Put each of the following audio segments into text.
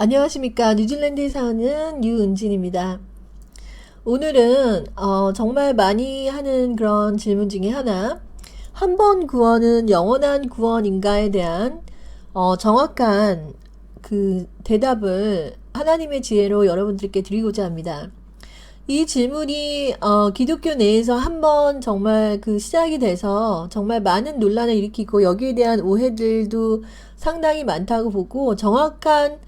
안녕하십니까. 뉴질랜드에 사는 유은진입니다. 오늘은 정말 많이 하는 그런 질문 중에 하나, 한 번 구원은 영원한 구원인가에 대한 정확한 그 대답을 하나님의 지혜로 여러분들께 드리고자 합니다. 이 질문이 기독교 내에서 한 번 정말 그 시작이 돼서 정말 많은 논란을 일으키고 여기에 대한 오해들도 상당히 많다고 보고, 정확한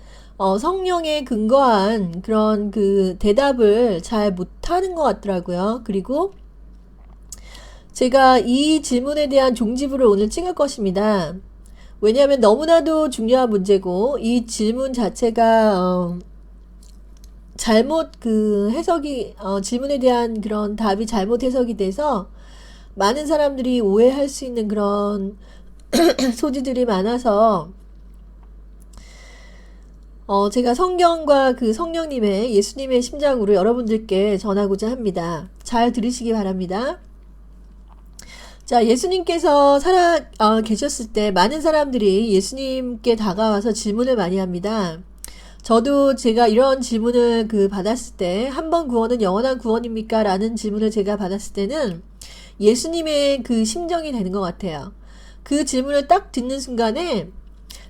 성령에 근거한 그런 그 대답을 잘 못하는 것 같더라고요. 그리고 제가 이 질문에 대한 종지부를 오늘 찍을 것입니다. 왜냐하면 너무나도 중요한 문제고, 이 질문 자체가 잘못 그 해석이, 질문에 대한 그런 답이 잘못 해석이 돼서 많은 사람들이 오해할 수 있는 그런 소지들이 많아서, 제가 성경과 그 성령님의, 예수님의 심장으로 여러분들께 전하고자 합니다. 잘 들으시기 바랍니다. 자, 예수님께서 계셨을 때 많은 사람들이 예수님께 다가와서 질문을 많이 합니다. 저도 제가 이런 질문을 받았을 때, 한 번 구원은 영원한 구원입니까? 라는 질문을 제가 받았을 때는 예수님의 그 심정이 되는 것 같아요. 그 질문을 딱 듣는 순간에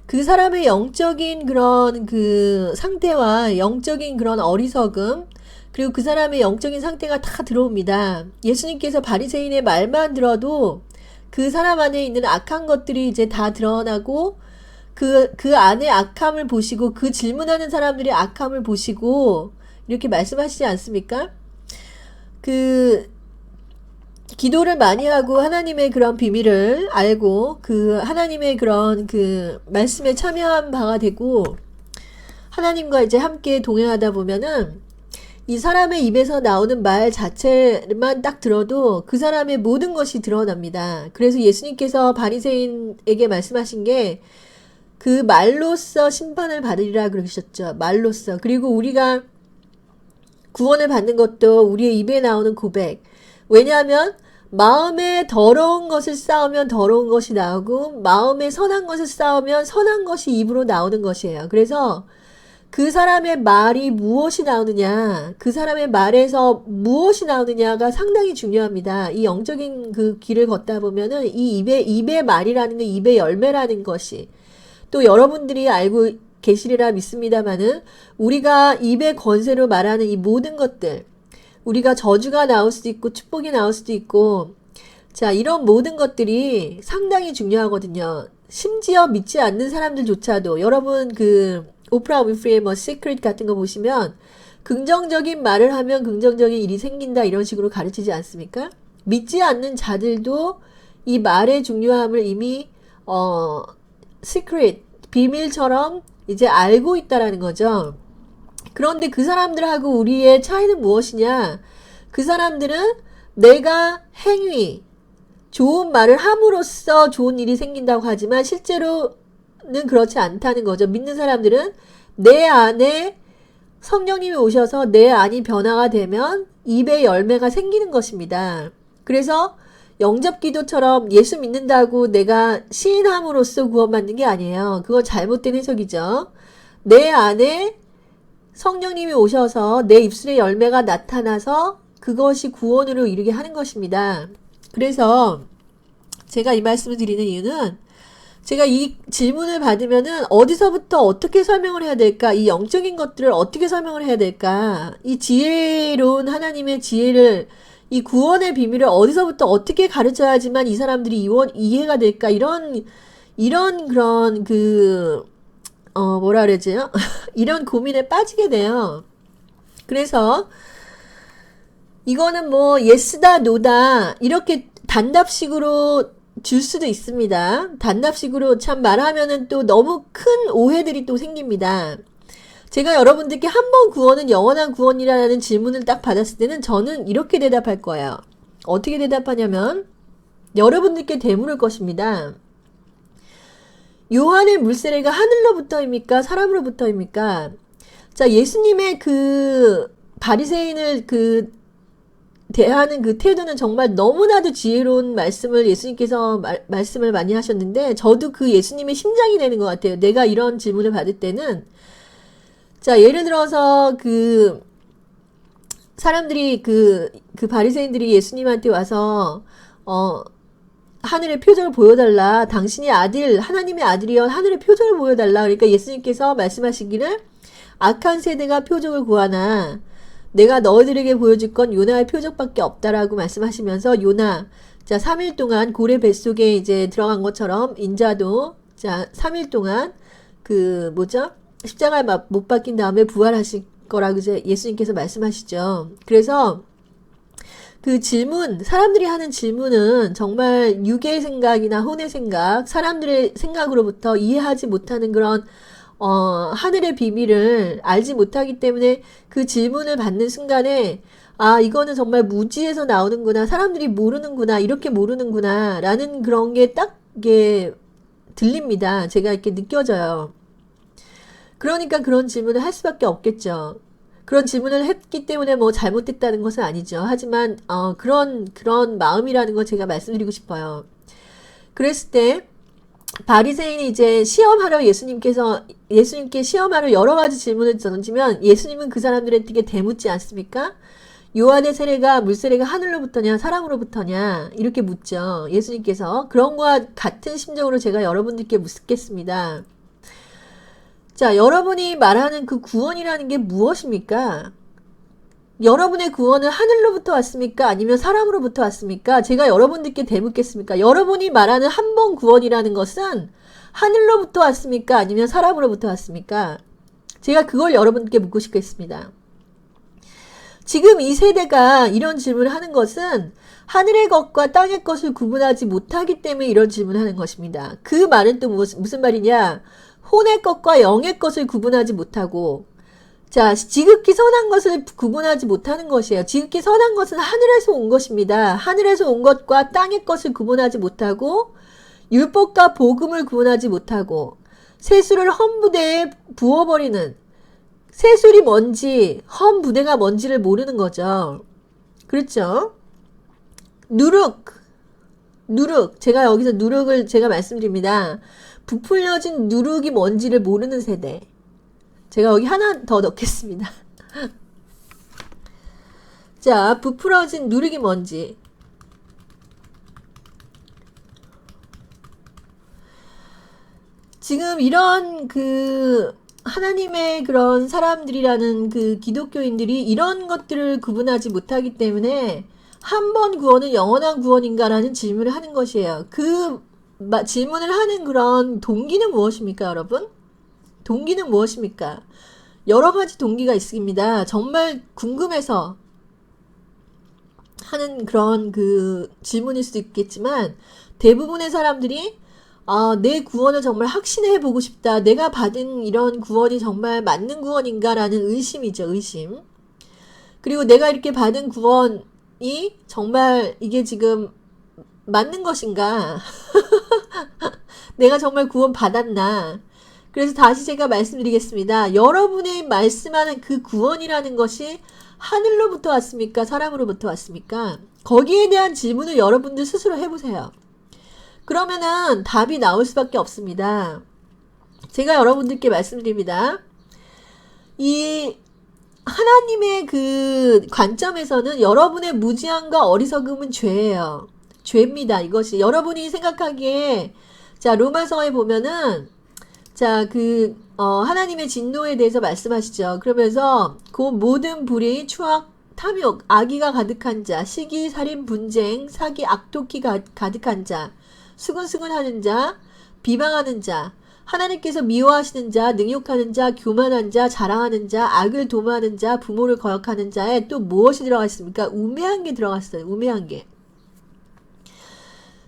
그 사람의 영적인 그런 그 상태와 영적인 그런 어리석음, 그리고 그 사람의 영적인 상태가 다 들어옵니다. 예수님께서 바리새인의 말만 들어도 그 사람 안에 있는 악한 것들이 이제 다 드러나고, 그 안에 악함을 보시고, 그 질문하는 사람들의 악함을 보시고, 이렇게 말씀하시지 않습니까? 기도를 많이 하고 하나님의 그런 비밀을 알고, 하나님의 그런 말씀에 참여한 바가 되고, 하나님과 이제 함께 동행하다 보면은, 이 사람의 입에서 나오는 말 자체만 딱 들어도 그 사람의 모든 것이 드러납니다. 그래서 예수님께서 바리새인에게 말씀하신 게, 그 말로써 심판을 받으리라 그러셨죠. 말로써. 그리고 우리가 구원을 받는 것도 우리의 입에 나오는 고백. 왜냐하면 마음에 더러운 것을 쌓으면 더러운 것이 나오고, 마음에 선한 것을 쌓으면 선한 것이 입으로 나오는 것이에요. 그래서 그 사람의 말이 무엇이 나오느냐, 그 사람의 말에서 무엇이 나오느냐가 상당히 중요합니다. 이 영적인 그 길을 걷다 보면은 이 입의 말이라는 게 입의 열매라는 것이, 또 여러분들이 알고 계시리라 믿습니다만은, 우리가 입의 권세로 말하는 이 모든 것들, 우리가 저주가 나올 수도 있고 축복이 나올 수도 있고, 자, 이런 모든 것들이 상당히 중요하거든요. 심지어 믿지 않는 사람들조차도, 여러분 오프라 윈프리의 시크릿 같은 거 보시면 긍정적인 말을 하면 긍정적인 일이 생긴다, 이런 식으로 가르치지 않습니까? 믿지 않는 자들도 이 말의 중요함을 이미 시크릿, 비밀처럼 이제 알고 있다라는 거죠. 그런데 그 사람들하고 우리의 차이는 무엇이냐? 그 사람들은 내가 행위, 좋은 말을 함으로써 좋은 일이 생긴다고 하지만 실제로는 그렇지 않다는 거죠. 믿는 사람들은 내 안에 성령님이 오셔서 내 안이 변화가 되면 입의 열매가 생기는 것입니다. 그래서 영접기도처럼 예수 믿는다고 내가 시인함으로써 구원받는 게 아니에요. 그건 잘못된 해석이죠. 내 안에 성령님이 오셔서 내 입술의 열매가 나타나서 그것이 구원으로 이르게 하는 것입니다. 그래서 제가 이 말씀을 드리는 이유는, 제가 이 질문을 받으면은 어디서부터 어떻게 설명을 해야 될까? 이 영적인 것들을 어떻게 설명을 해야 될까? 이 지혜로운 하나님의 지혜를, 이 구원의 비밀을 어디서부터 어떻게 가르쳐야지만 이 사람들이 이해가 될까? 이런 그런 뭐라 그러지요? 이런 고민에 빠지게 돼요. 그래서 이거는 예스다 노다 이렇게 단답식으로 줄 수도 있습니다. 단답식으로 참 말하면은 또 너무 큰 오해들이 또 생깁니다. 제가 여러분들께 한 번 구원은 영원한 구원이라는 질문을 딱 받았을 때는 저는 이렇게 대답할 거예요. 어떻게 대답하냐면, 여러분들께 되물을 것입니다. 요한의 물세례가 하늘로부터입니까? 사람으로부터입니까? 자, 예수님의 바리새인을 대하는 그 태도는 정말 너무나도 지혜로운 말씀을 예수님께서 말씀을 많이 하셨는데, 저도 그 예수님의 심장이 되는 것 같아요. 내가 이런 질문을 받을 때는 자, 예를 들어서 사람들이 바리새인들이 예수님한테 와서 하늘의 표적을 보여달라. 당신이 하나님의 아들이여 하늘의 표적을 보여달라. 그러니까 예수님께서 말씀하시기를 악한 세대가 표적을 구하나 내가 너희들에게 보여줄 건 요나의 표적밖에 없다라고 말씀하시면서 요나, 자, 3일 동안 고래 뱃속에 이제 들어간 것처럼 인자도, 자, 3일 동안 십자가에 못 박힌 다음에 부활하실 거라고 이제 예수님께서 말씀하시죠. 그래서 사람들이 하는 질문은 정말 육의 생각이나 혼의 생각, 사람들의 생각으로부터 이해하지 못하는 그런, 하늘의 비밀을 알지 못하기 때문에 그 질문을 받는 순간에, 아, 이거는 정말 무지에서 나오는구나, 사람들이 모르는구나, 이렇게 모르는구나, 라는 그런 게 딱, 이게 들립니다. 제가 이렇게 느껴져요. 그러니까 그런 질문을 할 수밖에 없겠죠. 그런 질문을 했기 때문에 뭐 잘못됐다는 것은 아니죠. 하지만 그런 마음이라는 걸 제가 말씀드리고 싶어요. 그랬을 때 바리새인이 이제 예수님께 시험하러 여러 가지 질문을 던지면 예수님은 그 사람들에게 대묻지 않습니까? 요한의 물세례가 하늘로부터냐 사람으로부터냐 이렇게 묻죠. 예수님께서. 그런 거와 같은 심정으로 제가 여러분들께 묻겠습니다. 자, 여러분이 말하는 그 구원이라는 게 무엇입니까? 여러분의 구원은 하늘로부터 왔습니까? 아니면 사람으로부터 왔습니까? 제가 여러분들께 대묻겠습니까? 여러분이 말하는 한 번 구원이라는 것은 하늘로부터 왔습니까? 아니면 사람으로부터 왔습니까? 제가 그걸 여러분께 묻고 싶겠습니다. 지금 이 세대가 이런 질문을 하는 것은 하늘의 것과 땅의 것을 구분하지 못하기 때문에 이런 질문을 하는 것입니다. 그 말은 또 무슨 말이냐? 혼의 것과 영의 것을 구분하지 못하고, 자, 지극히 선한 것을 구분하지 못하는 것이에요. 지극히 선한 것은 하늘에서 온 것입니다. 하늘에서 온 것과 땅의 것을 구분하지 못하고, 율법과 복음을 구분하지 못하고, 세수를 헌부대에 부어버리는, 세술이 뭔지, 헌부대가 뭔지를 모르는 거죠. 그렇죠? 누룩. 제가 여기서 누룩을 제가 말씀드립니다. 부풀려진 누룩이 뭔지를 모르는 세대. 제가 여기 하나 더 넣겠습니다. 자, 부풀어진 누룩이 뭔지. 지금 이런 하나님의 그런 사람들이라는 기독교인들이 이런 것들을 구분하지 못하기 때문에 한 번 구원은 영원한 구원인가라는 질문을 하는 것이에요. 질문을 하는 그런 동기는 무엇입니까, 여러분? 동기는 무엇입니까? 여러 가지 동기가 있습니다. 정말 궁금해서 하는 그런 질문일 수도 있겠지만, 대부분의 사람들이, 내 구원을 정말 확신해 보고 싶다. 내가 받은 이런 구원이 정말 맞는 구원인가라는 의심이죠, 의심. 그리고 내가 이렇게 받은 구원이 정말 이게 지금 맞는 것인가? 내가 정말 구원 받았나? 그래서 다시 제가 말씀드리겠습니다. 여러분이 말씀하는 그 구원이라는 것이 하늘로부터 왔습니까? 사람으로부터 왔습니까? 거기에 대한 질문을 여러분들 스스로 해보세요. 그러면은 답이 나올 수밖에 없습니다. 제가 여러분들께 말씀드립니다. 이 하나님의 관점에서는 여러분의 무지함과 어리석음은 죄예요. 죄입니다. 이것이 여러분이 생각하기에, 자, 로마서에 보면은, 자, 하나님의 진노에 대해서 말씀하시죠. 그러면서 모든 불의, 추악, 탐욕, 악의가 가득한 자, 시기, 살인, 분쟁, 사기, 악독히 가득한 자, 수근수근하는 자, 비방하는 자, 하나님께서 미워하시는 자, 능욕하는 자, 교만한 자, 자랑하는 자, 악을 도모하는 자, 부모를 거역하는 자에 또 무엇이 들어가 있습니까? 우매한 게 들어갔어요. 우매한 게.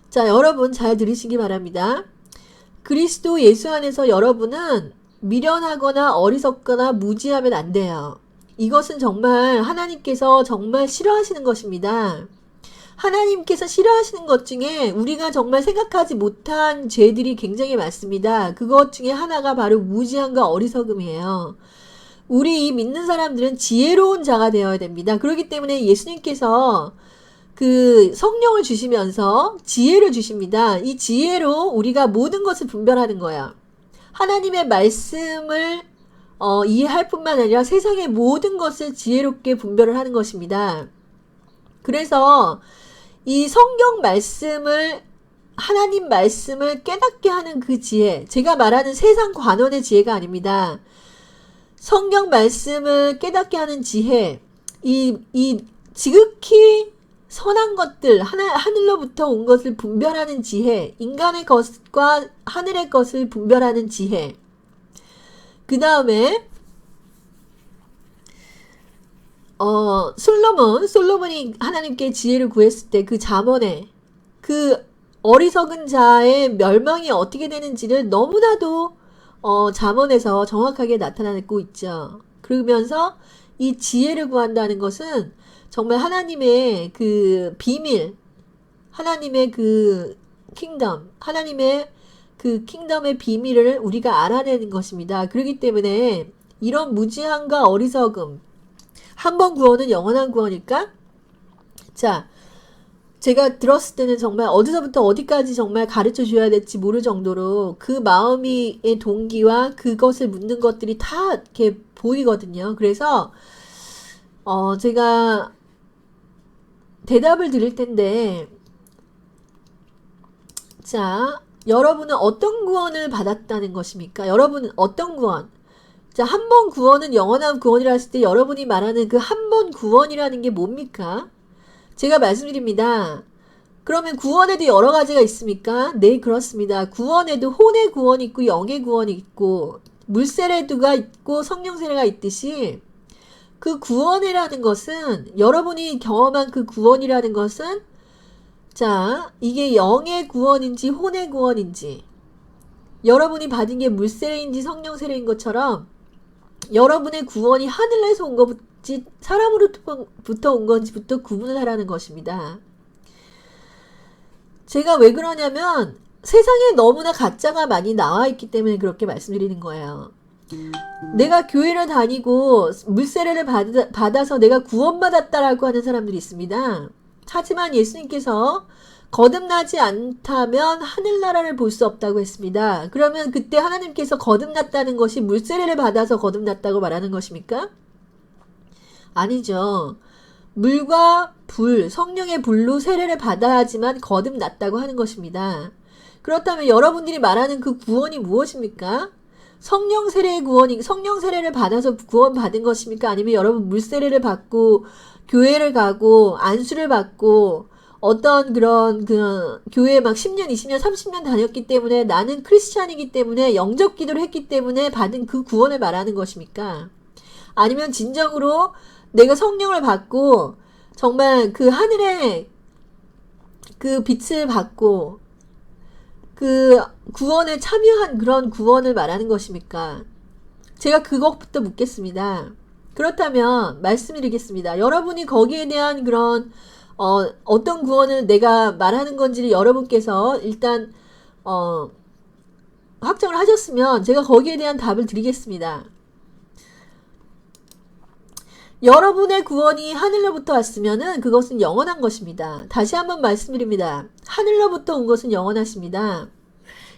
자, 여러분 잘 들으시기 바랍니다. 그리스도 예수 안에서 여러분은 미련하거나 어리석거나 무지하면 안 돼요. 이것은 정말 하나님께서 정말 싫어하시는 것입니다. 하나님께서 싫어하시는 것 중에 우리가 정말 생각하지 못한 죄들이 굉장히 많습니다. 그것 중에 하나가 바로 무지함과 어리석음이에요. 우리 믿는 사람들은 지혜로운 자가 되어야 됩니다. 그렇기 때문에 예수님께서 성령을 주시면서 지혜를 주십니다. 이 지혜로 우리가 모든 것을 분별하는 거야. 하나님의 말씀을 이해할 뿐만 아니라 세상의 모든 것을 지혜롭게 분별을 하는 것입니다. 그래서 이 성경 말씀을 하나님 말씀을 깨닫게 하는 그 지혜, 제가 말하는 세상 관원의 지혜가 아닙니다. 성경 말씀을 깨닫게 하는 지혜, 이 지극히 선한 것들, 하늘로부터 온 것을 분별하는 지혜, 인간의 것과 하늘의 것을 분별하는 지혜. 그 다음에 솔로몬이 하나님께 지혜를 구했을 때 그 잠언에 그 어리석은 자의 멸망이 어떻게 되는지를 너무나도 잠언에서 정확하게 나타내고 있죠. 그러면서 이 지혜를 구한다는 것은 정말 하나님의 그 비밀, 하나님의 그 킹덤, 하나님의 그 킹덤의 비밀을 우리가 알아내는 것입니다. 그렇기 때문에 이런 무지함과 어리석음, 한 번 구원은 영원한 구원일까? 자, 제가 들었을 때는 정말 어디서부터 어디까지 정말 가르쳐 줘야 될지 모를 정도로 그 마음의 동기와 그것을 묻는 것들이 다 이렇게 보이거든요. 그래서 제가 대답을 드릴 텐데, 자, 여러분은 어떤 구원을 받았다는 것입니까? 여러분은 어떤 구원? 자, 한 번 구원은 영원한 구원이라 했을 때 여러분이 말하는 그 한 번 구원이라는 게 뭡니까? 제가 말씀드립니다. 그러면 구원에도 여러 가지가 있습니까? 네, 그렇습니다. 구원에도 혼의 구원이 있고 영의 구원이 있고 물세례가 있고 성령 세례가 있듯이 그 구원이라는 것은, 여러분이 경험한 그 구원이라는 것은, 자, 이게 영의 구원인지 혼의 구원인지, 여러분이 받은 게 물세례인지 성령 세례인 것처럼 여러분의 구원이 하늘에서 온 것인지 사람으로부터 온 건지부터 구분을 하라는 것입니다. 제가 왜 그러냐면 세상에 너무나 가짜가 많이 나와 있기 때문에 그렇게 말씀드리는 거예요. 내가 교회를 다니고 물세례를 받아서 내가 구원받았다라고 하는 사람들이 있습니다. 하지만 예수님께서 거듭나지 않다면 하늘나라를 볼 수 없다고 했습니다. 그러면 그때 하나님께서 거듭났다는 것이 물세례를 받아서 거듭났다고 말하는 것입니까? 아니죠. 물과 불, 성령의 불로 세례를 받아야지만 거듭났다고 하는 것입니다. 그렇다면 여러분들이 말하는 그 구원이 무엇입니까? 성령 세례의 구원이, 성령 세례를 받아서 구원받은 것입니까? 아니면 여러분 물세례를 받고 교회를 가고 안수를 받고 어떤 그런 교회에 막 10년, 20년, 30년 다녔기 때문에 나는 크리스찬이기 때문에 영접 기도를 했기 때문에 받은 그 구원을 말하는 것입니까? 아니면 진정으로 내가 성령을 받고 정말 그 하늘의 그 빛을 받고 그 구원에 참여한 그런 구원을 말하는 것입니까? 제가 그것부터 묻겠습니다. 그렇다면 말씀드리겠습니다. 여러분이 거기에 대한 그런 어떤 구원을 내가 말하는 건지를 여러분께서 일단 확정을 하셨으면 제가 거기에 대한 답을 드리겠습니다. 여러분의 구원이 하늘로부터 왔으면은 그것은 영원한 것입니다. 다시 한번 말씀드립니다. 하늘로부터 온 것은 영원하십니다.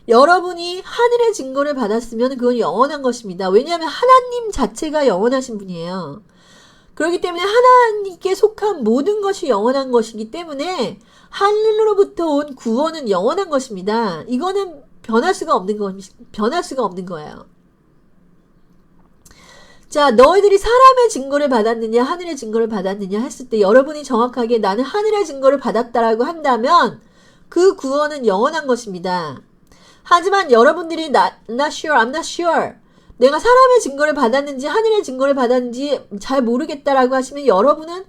여러분이 하늘의 증거를 받았으면 그건 영원한 것입니다. 왜냐하면 하나님 자체가 영원하신 분이에요. 그렇기 때문에 하나님께 속한 모든 것이 영원한 것이기 때문에 하늘로부터 온 구원은 영원한 것입니다. 이거는 변할 수가 없는 거예요. 자, 너희들이 사람의 증거를 받았느냐 하늘의 증거를 받았느냐 했을 때 여러분이 정확하게 나는 하늘의 증거를 받았다라고 한다면 그 구원은 영원한 것입니다. 하지만 여러분들이 not sure, I'm not sure, 내가 사람의 증거를 받았는지 하늘의 증거를 받았는지 잘 모르겠다라고 하시면 여러분은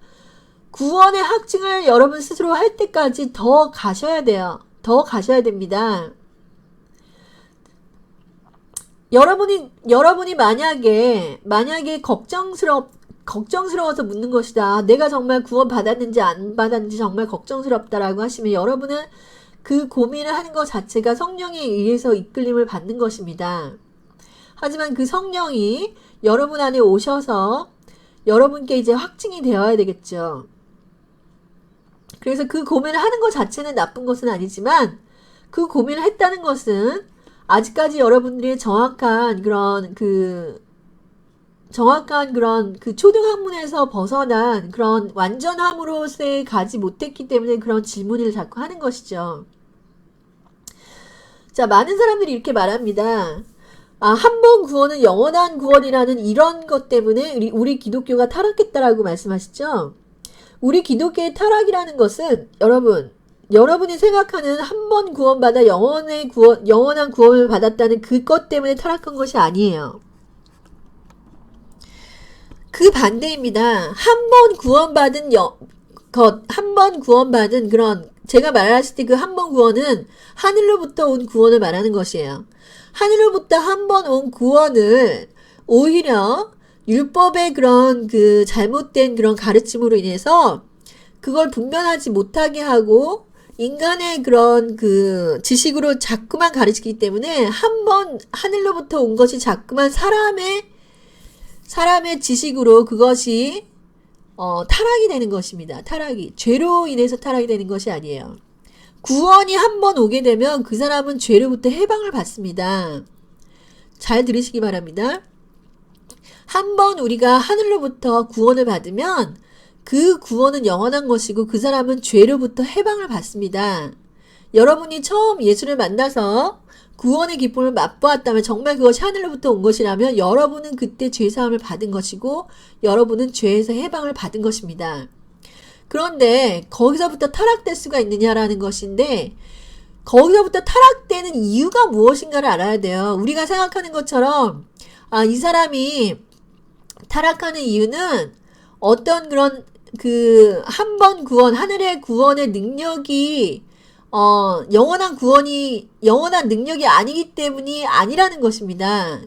구원의 확증을 여러분 스스로 할 때까지 더 가셔야 돼요. 더 가셔야 됩니다. 여러분이 만약에 걱정스러워서 묻는 것이다. 내가 정말 구원 받았는지 안 받았는지 정말 걱정스럽다라고 하시면 여러분은 그 고민을 하는 것 자체가 성령에 의해서 이끌림을 받는 것입니다. 하지만 그 성령이 여러분 안에 오셔서 여러분께 이제 확증이 되어야 되겠죠. 그래서 그 고민을 하는 것 자체는 나쁜 것은 아니지만 그 고민을 했다는 것은 아직까지 여러분들이 정확한 그런 정확한 그런 그 초등학문에서 벗어난 그런 완전함으로서의 가지 못했기 때문에 그런 질문을 자꾸 하는 것이죠. 자, 많은 사람들이 이렇게 말합니다. 한 번 구원은 영원한 구원이라는 이런 것 때문에 우리 기독교가 타락했다라고 말씀하시죠. 우리 기독교의 타락이라는 것은 여러분이 생각하는 한 번 구원받아 영원한 구원을 받았다는 그것 때문에 타락한 것이 아니에요. 그 반대입니다. 한 번 구원받은 한 번 구원받은 그런, 제가 말했을 때 그 한 번 구원은 하늘로부터 온 구원을 말하는 것이에요. 하늘로부터 한 번 온 구원을 오히려 율법의 그런 그 잘못된 그런 가르침으로 인해서 그걸 분별하지 못하게 하고 인간의 그런 그 지식으로 자꾸만 가르치기 때문에 한 번 하늘로부터 온 것이 자꾸만 사람의 지식으로 그것이 타락이 되는 것입니다. 타락이. 죄로 인해서 타락이 되는 것이 아니에요. 구원이 한 번 오게 되면 그 사람은 죄로부터 해방을 받습니다. 잘 들으시기 바랍니다. 한 번 우리가 하늘로부터 구원을 받으면 그 구원은 영원한 것이고 그 사람은 죄로부터 해방을 받습니다. 여러분이 처음 예수를 만나서 구원의 기쁨을 맛보았다면 정말 그것이 하늘로부터 온 것이라면 여러분은 그때 죄사함을 받은 것이고 여러분은 죄에서 해방을 받은 것입니다. 그런데 거기서부터 타락될 수가 있느냐라는 것인데 거기서부터 타락되는 이유가 무엇인가를 알아야 돼요. 우리가 생각하는 것처럼 이 사람이 타락하는 이유는 어떤 그런 그 한 번 구원, 하늘의 구원의 능력이 영원한 능력이 아니기 때문이 아니라는 것입니다.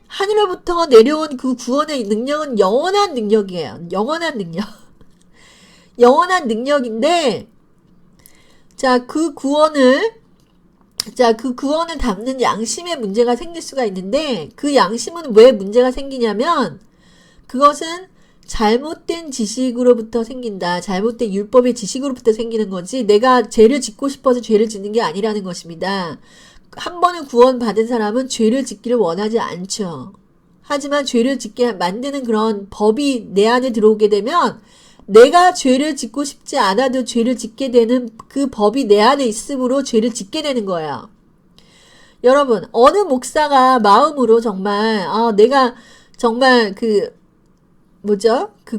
하늘로부터 내려온 그 구원의 능력은 영원한 능력이에요. 영원한 능력. 영원한 능력인데, 그 구원을 담는 양심에 문제가 생길 수가 있는데, 그 양심은 왜 문제가 생기냐면, 그것은 잘못된 지식으로부터 생긴다. 잘못된 율법의 지식으로부터 생기는 거지 내가 죄를 짓고 싶어서 죄를 짓는 게 아니라는 것입니다. 한 번은 구원받은 사람은 죄를 짓기를 원하지 않죠. 하지만 죄를 짓게 만드는 그런 법이 내 안에 들어오게 되면 내가 죄를 짓고 싶지 않아도 죄를 짓게 되는 그 법이 내 안에 있으므로 죄를 짓게 되는 거예요. 여러분, 어느 목사가 마음으로 정말 내가 정말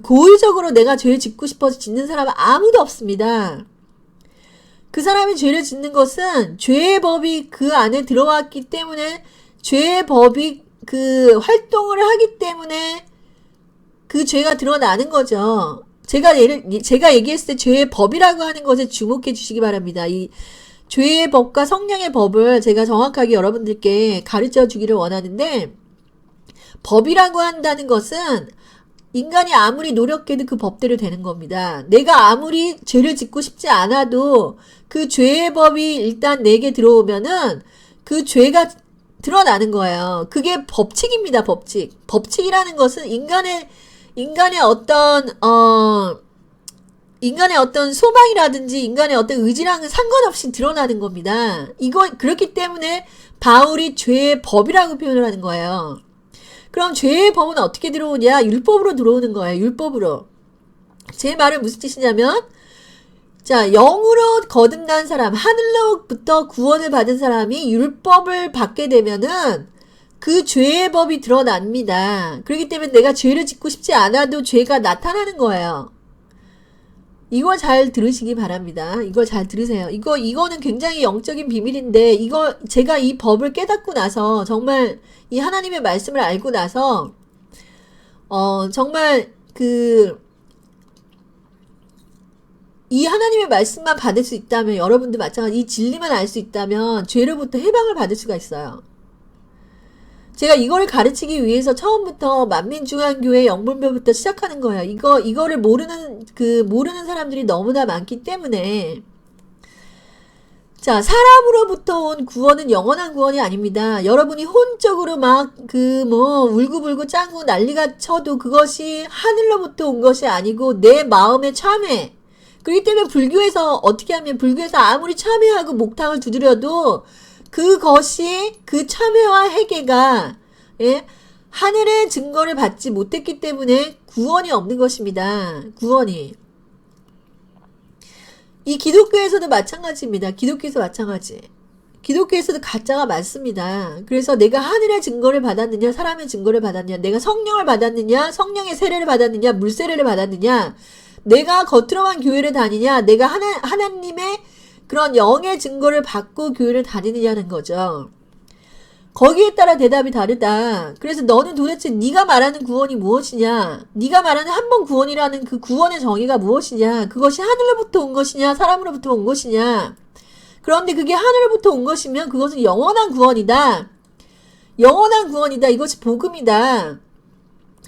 고의적으로 내가 죄를 짓고 싶어서 짓는 사람은 아무도 없습니다. 그 사람이 죄를 짓는 것은 죄의 법이 그 안에 들어왔기 때문에 죄의 법이 그 활동을 하기 때문에 그 죄가 드러나는 거죠. 제가 얘기했을 때 죄의 법이라고 하는 것에 주목해 주시기 바랍니다. 이 죄의 법과 성령의 법을 제가 정확하게 여러분들께 가르쳐 주기를 원하는데, 법이라고 한다는 것은 인간이 아무리 노력해도 그 법대로 되는 겁니다. 내가 아무리 죄를 짓고 싶지 않아도 그 죄의 법이 일단 내게 들어오면은 그 죄가 드러나는 거예요. 그게 법칙입니다. 법칙. 법칙이라는 것은 인간의 어떤 소망이라든지 인간의 어떤 의지랑은 상관없이 드러나는 겁니다. 그렇기 때문에 바울이 죄의 법이라고 표현을 하는 거예요. 그럼 죄의 법은 어떻게 들어오냐? 율법으로 들어오는 거예요. 율법으로. 제 말은 무슨 뜻이냐면, 영으로 거듭난 사람, 하늘로부터 구원을 받은 사람이 율법을 받게 되면은 그 죄의 법이 드러납니다. 그렇기 때문에 내가 죄를 짓고 싶지 않아도 죄가 나타나는 거예요. 이걸 잘 들으시기 바랍니다. 이걸 잘 들으세요. 이거는 굉장히 영적인 비밀인데, 제가 이 법을 깨닫고 나서, 정말 이 하나님의 말씀을 알고 나서, 정말 이 하나님의 말씀만 받을 수 있다면, 여러분도 마찬가지, 이 진리만 알 수 있다면, 죄로부터 해방을 받을 수가 있어요. 제가 이거를 가르치기 위해서 처음부터 만민중앙교회 영분별부터 시작하는 거예요. 이거를 모르는 사람들이 너무나 많기 때문에. 사람으로부터 온 구원은 영원한 구원이 아닙니다. 여러분이 혼적으로 울고불고 짱구 난리가 쳐도 그것이 하늘로부터 온 것이 아니고 내 마음의 참회. 그렇기 때문에 불교에서 아무리 참회하고 목탕을 두드려도 그것이 그 참회와 회개가 하늘의 증거를 받지 못했기 때문에 구원이 없는 것입니다. 구원이. 이 기독교에서도 마찬가지입니다. 기독교에서 마찬가지. 기독교에서도 가짜가 많습니다. 그래서 내가 하늘의 증거를 받았느냐, 사람의 증거를 받았느냐, 내가 성령을 받았느냐, 성령의 세례를 받았느냐, 물세례를 받았느냐, 내가 겉으로만 교회를 다니냐, 내가 하나님의 그런 영의 증거를 받고 교회를 다니느냐는 거죠. 거기에 따라 대답이 다르다. 그래서 너는 도대체 네가 말하는 구원이 무엇이냐? 네가 말하는 한 번 구원이라는 그 구원의 정의가 무엇이냐? 그것이 하늘로부터 온 것이냐? 사람으로부터 온 것이냐? 그런데 그게 하늘로부터 온 것이면 그것은 영원한 구원이다. 영원한 구원이다. 이것이 복음이다.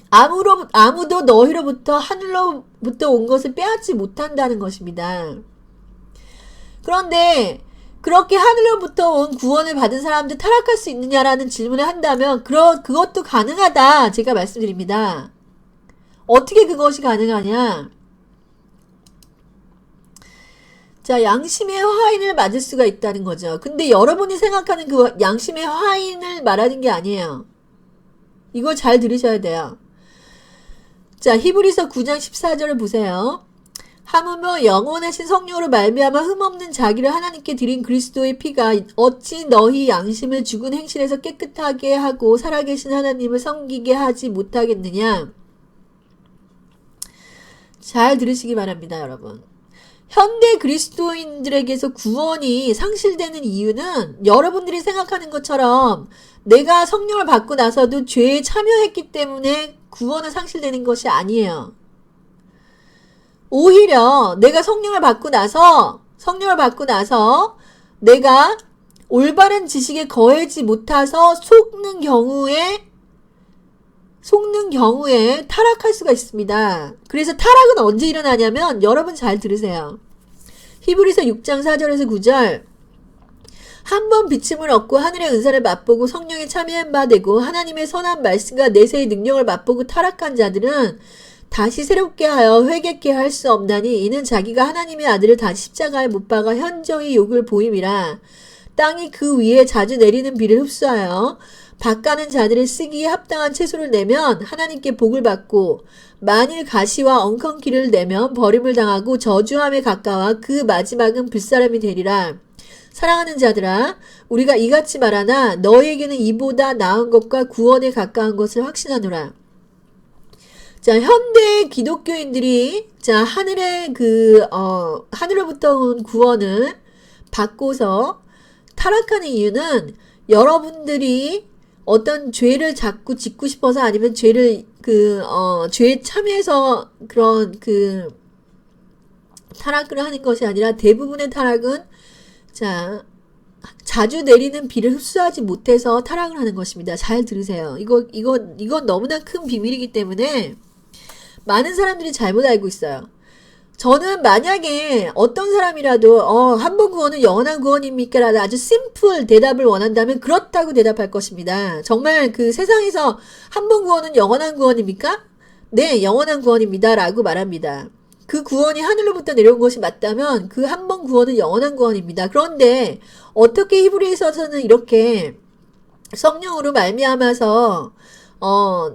아무도 너희로부터 하늘로부터 온 것을 빼앗지 못한다는 것입니다. 그런데 그렇게 하늘로부터 온 구원을 받은 사람들 타락할 수 있느냐라는 질문을 한다면 그것도 가능하다. 제가 말씀드립니다. 어떻게 그것이 가능하냐? 자, 양심의 화인을 맞을 수가 있다는 거죠. 근데 여러분이 생각하는 그 양심의 화인을 말하는 게 아니에요. 이걸 잘 들으셔야 돼요. 자, 히브리서 9장 14절을 보세요. 하물며 영원하신 성령으로 말미암아 흠없는 자기를 하나님께 드린 그리스도의 피가 어찌 너희 양심을 죽은 행실에서 깨끗하게 하고 살아계신 하나님을 섬기게 하지 못하겠느냐. 잘 들으시기 바랍니다, 여러분. 현대 그리스도인들에게서 구원이 상실되는 이유는 여러분들이 생각하는 것처럼 내가 성령을 받고 나서도 죄에 참여했기 때문에 구원은 상실되는 것이 아니에요. 오히려 내가 성령을 받고 나서 내가 올바른 지식에 거하지 못해서 속는 경우에 타락할 수가 있습니다. 그래서 타락은 언제 일어나냐면 여러분 잘 들으세요. 히브리서 6장 4절에서 9절 한 번 비침을 얻고 하늘의 은사를 맛보고 성령에 참여한 바 되고 하나님의 선한 말씀과 내세의 능력을 맛보고 타락한 자들은 다시 새롭게 하여 회개케 할 수 없나니 이는 자기가 하나님의 아들을 다시 십자가에 못 박아 현저히 욕을 보임이라. 땅이 그 위에 자주 내리는 비를 흡수하여 밭가는 자들의 쓰기에 합당한 채소를 내면 하나님께 복을 받고 만일 가시와 엉겅퀴를 내면 버림을 당하고 저주함에 가까워 그 마지막은 불사람이 되리라. 사랑하는 자들아, 우리가 이같이 말하나 너희에게는 이보다 나은 것과 구원에 가까운 것을 확신하노라. 자, 현대 기독교인들이 하늘로부터 온 구원을 받고서 타락하는 이유는 여러분들이 어떤 죄를 자꾸 짓고 싶어서 아니면 죄에 참여해서 그런 타락을 하는 것이 아니라 대부분의 타락은 자주 내리는 비를 흡수하지 못해서 타락을 하는 것입니다. 잘 들으세요. 이건 너무나 큰 비밀이기 때문에 많은 사람들이 잘못 알고 있어요. 저는 만약에 어떤 사람이라도 한 번 구원은 영원한 구원입니까? 라는 아주 심플 대답을 원한다면 그렇다고 대답할 것입니다. 정말 그 세상에서 한 번 구원은 영원한 구원입니까? 네, 영원한 구원입니다. 라고 말합니다. 그 구원이 하늘로부터 내려온 것이 맞다면 그 한 번 구원은 영원한 구원입니다. 그런데 어떻게 히브리서에서는 이렇게 성령으로 말미암아서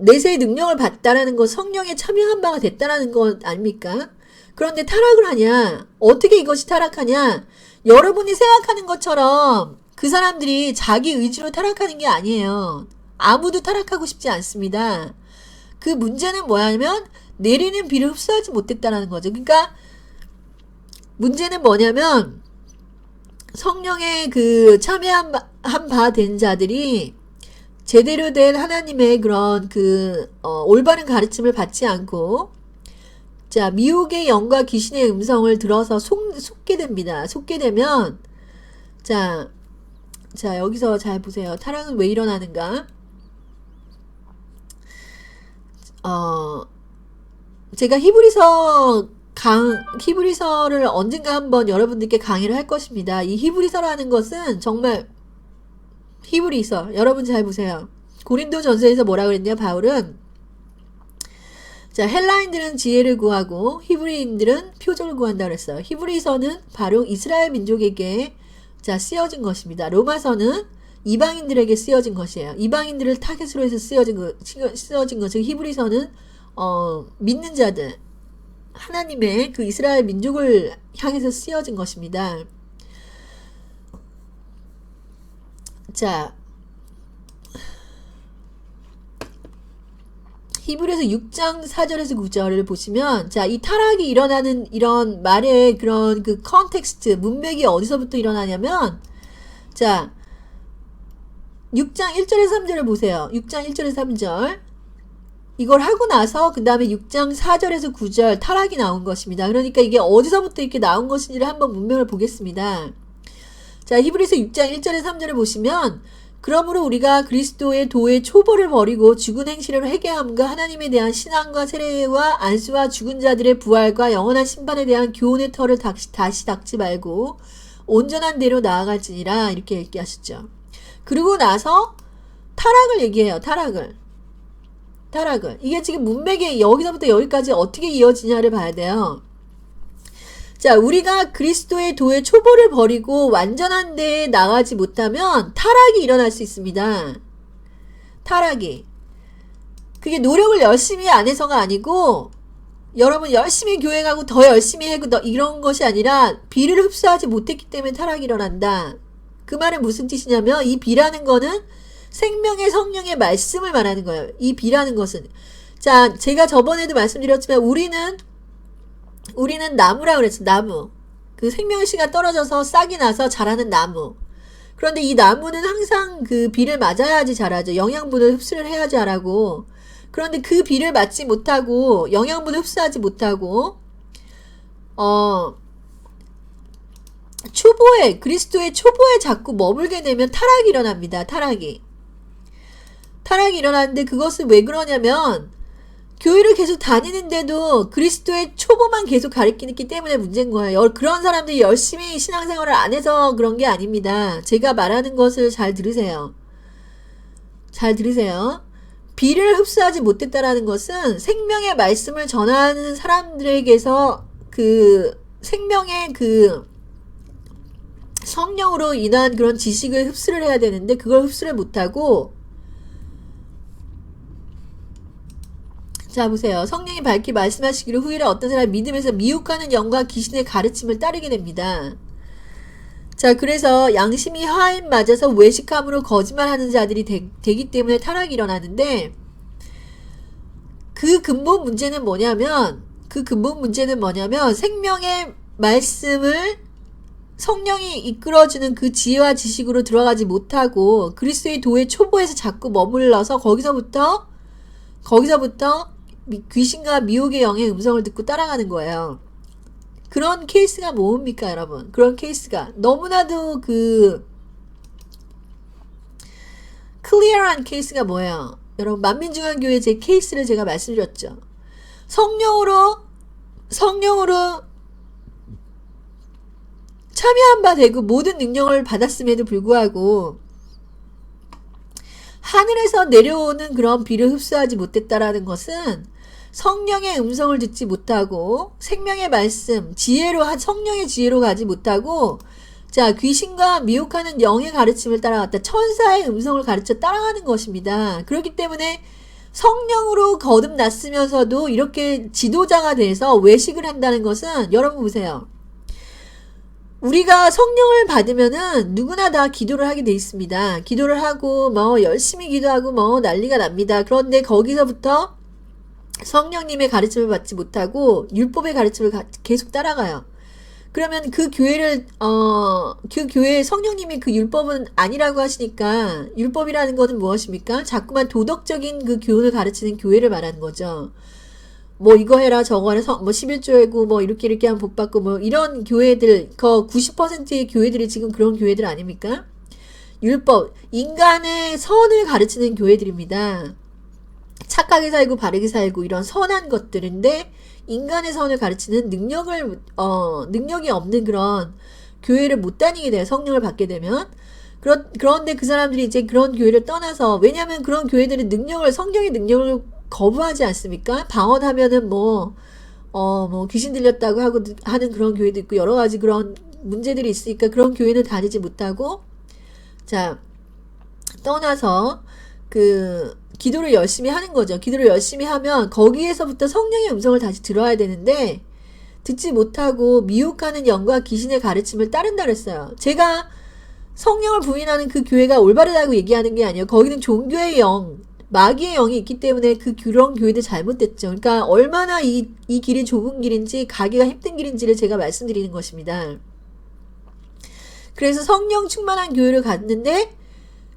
내세의 능력을 받다라는 것, 성령에 참여한 바가 됐다라는 것 아닙니까? 그런데 타락을 하냐? 어떻게 이것이 타락하냐? 여러분이 생각하는 것처럼 그 사람들이 자기 의지로 타락하는 게 아니에요. 아무도 타락하고 싶지 않습니다. 그 문제는 뭐냐면 내리는 비를 흡수하지 못했다라는 거죠. 그러니까 문제는 뭐냐면 성령에 참여한 바 된 자들이 제대로 된 하나님의 그런 올바른 가르침을 받지 않고 미혹의 영과 귀신의 음성을 들어서 속게 됩니다. 속게 되면 여기서 잘 보세요. 타락은 왜 일어나는가? 제가 히브리서를 언젠가 한번 여러분들께 강의를 할 것입니다. 이 히브리서라는 것은 정말 히브리서 여러분 잘 보세요. 고린도전서에서 뭐라 그랬냐? 바울은 헬라인들은 지혜를 구하고 히브리인들은 표적을 구한다 그랬어요. 히브리서는 바로 이스라엘 민족에게 쓰여진 것입니다. 로마서는 이방인들에게 쓰여진 것이에요. 이방인들을 타겟으로 해서 쓰여진 것. 즉 히브리서는 믿는 자들, 하나님의 그 이스라엘 민족을 향해서 쓰여진 것입니다. 자, 히브리서 6장 4절에서 9절을 보시면, 자, 이 타락이 일어나는 이런 말의 그런 그 컨텍스트, 문맥이 어디서부터 일어나냐면, 자, 6장 1절에서 3절을 보세요. 6장 1절에서 3절. 이걸 하고 나서 그 다음에 6장 4절에서 9절 타락이 나온 것입니다. 그러니까 이게 어디서부터 이렇게 나온 것인지를 한번 문맥을 보겠습니다. 자, 히브리서 6장 1절에서 3절을 보시면, 그러므로 우리가 그리스도의 도의 초보를 버리고 죽은 행실을 회개함과 하나님에 대한 신앙과 세례와 안수와 죽은 자들의 부활과 영원한 심판에 대한 교훈의 털을 다시 닦지 말고 온전한 대로 나아갈지니라, 이렇게 얘기하셨죠. 그리고 나서 타락을 얘기해요. 타락을. 이게 지금 문맥이 여기서부터 여기까지 어떻게 이어지냐를 봐야 돼요. 자, 우리가 그리스도의 도의 초보를 버리고 완전한 데에 나가지 못하면 타락이 일어날 수 있습니다. 타락이. 그게 노력을 열심히 안 해서가 아니고, 여러분 열심히 교회 가고 더 열심히 하고 이런 것이 아니라 비를 흡수하지 못했기 때문에 타락이 일어난다. 그 말은 무슨 뜻이냐면, 이 비라는 거는 생명의 성령의 말씀을 말하는 거예요. 이 비라는 것은. 자, 제가 저번에도 말씀드렸지만 우리는 나무라고 그랬죠. 나무. 그 생명의 씨가 떨어져서 싹이 나서 자라는 나무. 그런데 이 나무는 항상 그 비를 맞아야지 자라죠. 영양분을 흡수를 해야지 자라고. 그런데 그 비를 맞지 못하고 영양분을 흡수하지 못하고 그리스도의 초보에 자꾸 머물게 되면 타락이 일어납니다. 타락이 일어나는데, 그것은 왜 그러냐면 교회를 계속 다니는데도 그리스도의 초보만 계속 가르치기 때문에 문제인 거예요. 그런 사람들이 열심히 신앙생활을 안 해서 그런 게 아닙니다. 제가 말하는 것을 잘 들으세요. 비를 흡수하지 못했다라는 것은 생명의 말씀을 전하는 사람들에게서 그 생명의 그 성령으로 인한 그런 지식을 흡수를 해야 되는데, 그걸 흡수를 못하고, 자, 보세요. 성령이 밝히 말씀하시기를 후일에 어떤 사람이 믿음에서 미혹하는 영과 귀신의 가르침을 따르게 됩니다. 자, 그래서 양심이 하임 맞아서 외식함으로 거짓말하는 자들이 되기 때문에 타락이 일어나는데, 그 근본 문제는 뭐냐면 생명의 말씀을 성령이 이끌어주는 그 지혜와 지식으로 들어가지 못하고 그리스도의 도의 초보에서 자꾸 머물러서 거기서부터 귀신과 미혹의 영의 음성을 듣고 따라가는 거예요. 그런 케이스가 뭡니까, 여러분? 그런 케이스가 너무나도 그 클리어한 케이스가 뭐예요? 여러분, 만민중앙교회 제 케이스를 제가 말씀드렸죠. 성령으로 참여한 바 되고 모든 능력을 받았음에도 불구하고 하늘에서 내려오는 그런 비를 흡수하지 못했다라는 것은 성령의 음성을 듣지 못하고 생명의 말씀, 성령의 지혜로 가지 못하고, 자, 귀신과 미혹하는 영의 가르침을 따라갔다. 천사의 음성을 가르쳐 따라가는 것입니다. 그렇기 때문에 성령으로 거듭났으면서도 이렇게 지도자가 돼서 외식을 한다는 것은, 여러분 보세요. 우리가 성령을 받으면은 누구나 다 기도를 하게 돼 있습니다. 기도를 하고 열심히 기도하고 난리가 납니다. 그런데 거기서부터 성령님의 가르침을 받지 못하고 율법의 가르침을 계속 따라가요. 그러면 그 교회의 성령님이 그 율법은 아니라고 하시니까, 율법이라는 것은 무엇입니까? 자꾸만 도덕적인 그 교훈을 가르치는 교회를 말하는 거죠. 이거 해라, 저거 해라, 11조이고, 이렇게 하면 복 받고, 이런 교회들, 90%의 교회들이 지금 그런 교회들 아닙니까? 율법, 인간의 선을 가르치는 교회들입니다. 착하게 살고, 바르게 살고, 이런 선한 것들인데, 인간의 선을 가르치는 능력이 없는 그런 교회를 못 다니게 돼요. 성령을 받게 되면. 그런데 그 사람들이 이제 그런 교회를 떠나서, 왜냐면 그런 교회들은 성령의 능력을 거부하지 않습니까? 방언하면은 귀신 들렸다고 하는 그런 교회도 있고, 여러 가지 그런 문제들이 있으니까 그런 교회는 다니지 못하고, 자, 떠나서 그 기도를 열심히 하는 거죠. 기도를 열심히 하면 거기에서부터 성령의 음성을 다시 들어야 되는데 듣지 못하고 미혹하는 영과 귀신의 가르침을 따른다 그랬어요. 제가 성령을 부인하는 그 교회가 올바르다고 얘기하는 게 아니에요. 거기는 종교의 영, 마귀의 영이 있기 때문에 그런 교회들 잘못됐죠. 그러니까 얼마나 이 길이 좁은 길인지 가기가 힘든 길인지를 제가 말씀드리는 것입니다. 그래서 성령 충만한 교회를 갔는데